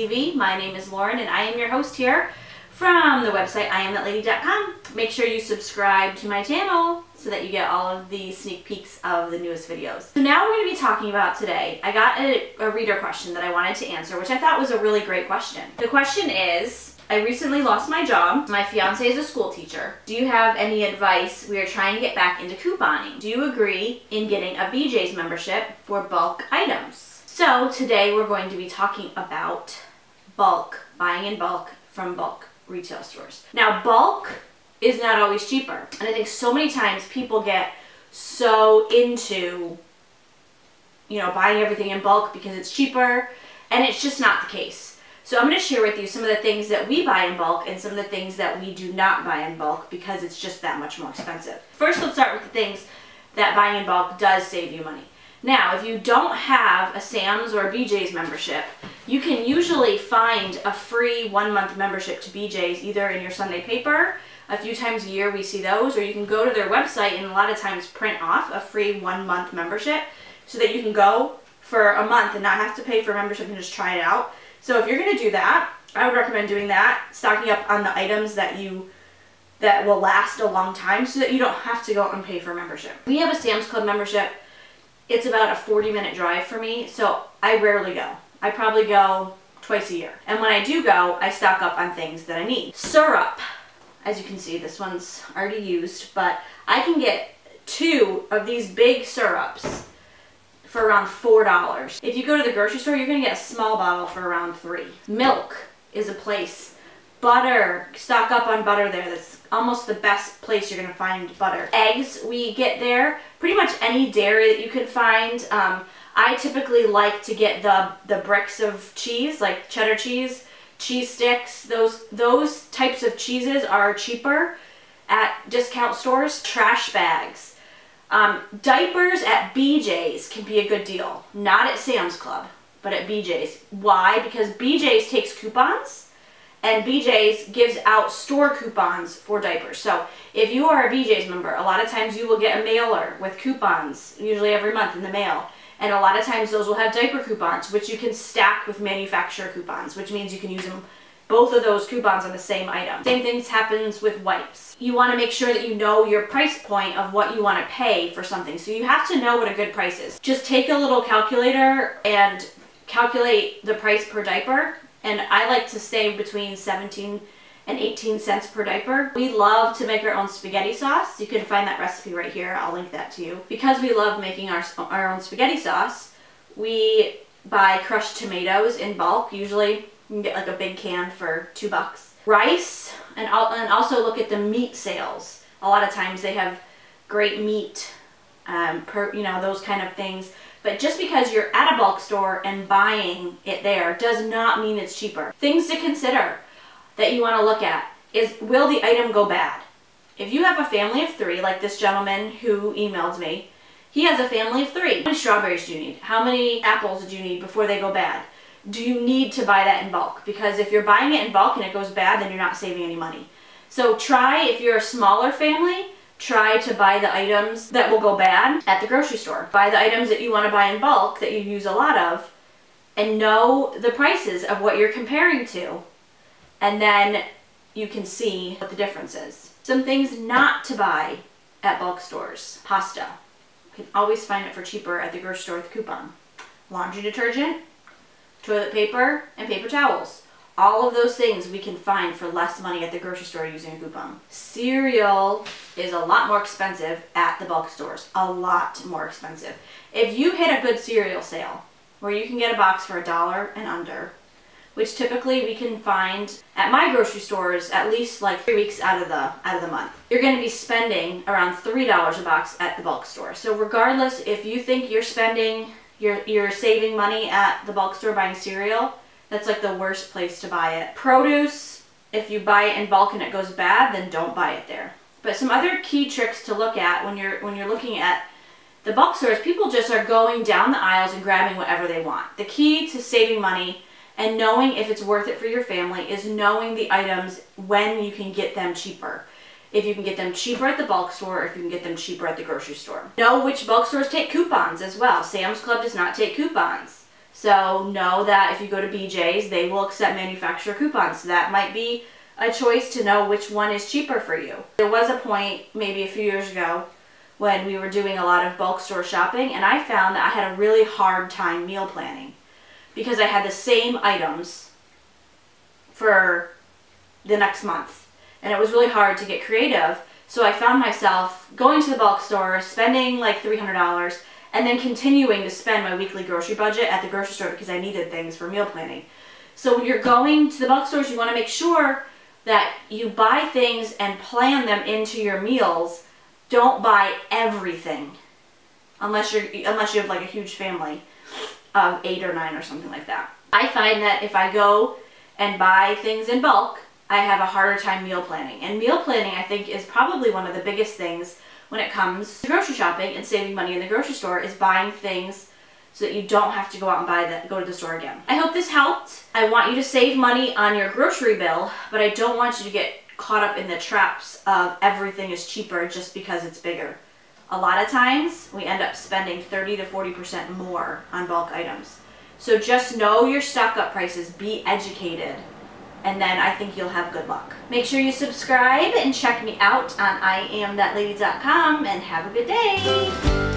TV. My name is Lauren and I am your host here from the website IamThatLady.com. Make sure you subscribe to my channel so that you get all of the sneak peeks of the newest videos. So now we're going to be talking about today, I got a reader question that I wanted to answer, which I thought was a really great question. The question is, I recently lost my job. My fiance is a school teacher. Do you have any advice? We are trying to get back into couponing. Do you agree in getting a BJ's membership for bulk items? So today we're going to be talking about bulk, buying in bulk from bulk retail stores. Now bulk is not always cheaper. And I think so many times people get so into, buying everything in bulk because it's cheaper, and it's just not the case. So I'm going to share with you some of the things that we buy in bulk and some of the things that we do not buy in bulk because it's just that much more expensive. First, let's start with the things that buying in bulk does save you money. Now, if you don't have a Sam's or a BJ's membership, you can usually find a free 1-month membership to BJ's either in your Sunday paper. A few times a year we see those, or you can go to their website and a lot of times print off a free 1-month membership so that you can go for a month and not have to pay for a membership and just try it out. So if you're going to do that, I would recommend doing that, stocking up on the items that will last a long time so that you don't have to go and pay for a membership. We have a Sam's Club membership. It's about a 40-minute drive for me, so I rarely go. I probably go twice a year. And when I do go, I stock up on things that I need. Syrup. As you can see, this one's already used, but I can get 2 of these big syrups for around $4. If you go to the grocery store, you're going to get a small bottle for around $3. Milk is a place. Butter, stock up on butter there. That's almost the best place you're going to find butter. Eggs we get there. Pretty much any dairy that you can find. I typically like to get the bricks of cheese, like cheddar cheese, cheese sticks. Those types of cheeses are cheaper at discount stores. Trash bags. Diapers at BJ's can be a good deal. Not at Sam's Club, but at BJ's. Why? Because BJ's takes coupons. And BJ's gives out store coupons for diapers. So if you are a BJ's member, a lot of times you will get a mailer with coupons, usually every month in the mail. And a lot of times those will have diaper coupons, which you can stack with manufacturer coupons, which means you can use both of those coupons on the same item. Same thing happens with wipes. You want to make sure that you know your price point of what you want to pay for something. So you have to know what a good price is. Just take a little calculator and calculate the price per diaper. And I like to stay between 17 and 18 cents per diaper. We love to make our own spaghetti sauce. You can find that recipe right here. I'll link that to you. Because we love making our own spaghetti sauce, we buy crushed tomatoes in bulk. Usually you can get like a big can for $2. Rice, and also look at the meat sales. A lot of times they have great meat, those kind of things. But just because you're at a bulk store and buying it there does not mean it's cheaper. Things to consider that you want to look at is, will the item go bad? If you have a family of 3, like this gentleman who emailed me, he has a family of 3. How many strawberries do you need? How many apples do you need before they go bad? Do you need to buy that in bulk? Because if you're buying it in bulk and it goes bad, then you're not saving any money. So try, if you're a smaller family, try to buy the items that will go bad at the grocery store. Buy the items that you want to buy in bulk that you use a lot of and know the prices of what you're comparing to. And then you can see what the difference is. Some things not to buy at bulk stores. Pasta. You can always find it for cheaper at the grocery store with a coupon. Laundry detergent, toilet paper, and paper towels. All of those things we can find for less money at the grocery store using a coupon. Cereal is a lot more expensive at the bulk stores. A lot more expensive. If you hit a good cereal sale where you can get a box for $1 and under, which typically we can find at my grocery stores at least like 3 weeks out of the month, you're going to be spending around $3 a box at the bulk store. So regardless, if you think you're saving money at the bulk store buying cereal, that's like the worst place to buy it. Produce, if you buy it in bulk and it goes bad, then don't buy it there. But some other key tricks to look at when you're looking at the bulk stores, people just are going down the aisles and grabbing whatever they want. The key to saving money and knowing if it's worth it for your family is knowing the items when you can get them cheaper. If you can get them cheaper at the bulk store, or if you can get them cheaper at the grocery store. Know which bulk stores take coupons as well. Sam's Club does not take coupons. So know that if you go to BJ's, they will accept manufacturer coupons. So that might be a choice to know which one is cheaper for you. There was a point maybe a few years ago when we were doing a lot of bulk store shopping, and I found that I had a really hard time meal planning because I had the same items for the next month, and it was really hard to get creative. So I found myself going to the bulk store, spending like $300, and then continuing to spend my weekly grocery budget at the grocery store because I needed things for meal planning. So when you're going to the bulk stores, you want to make sure that you buy things and plan them into your meals. Don't buy everything unless you have like a huge family of 8 or 9 or something like that. I find that if I go and buy things in bulk, I have a harder time meal planning. And meal planning, I think, is probably one of the biggest things when it comes to grocery shopping and saving money in the grocery store, is buying things so that you don't have to go out and go to the store again. I hope this helped. I want you to save money on your grocery bill, but I don't want you to get caught up in the traps of everything is cheaper just because it's bigger. A lot of times we end up spending 30 to 40% more on bulk items. So just know your stock up prices, be educated, and then I think you'll have good luck. Make sure you subscribe and check me out on IamThatLady.com, and have a good day.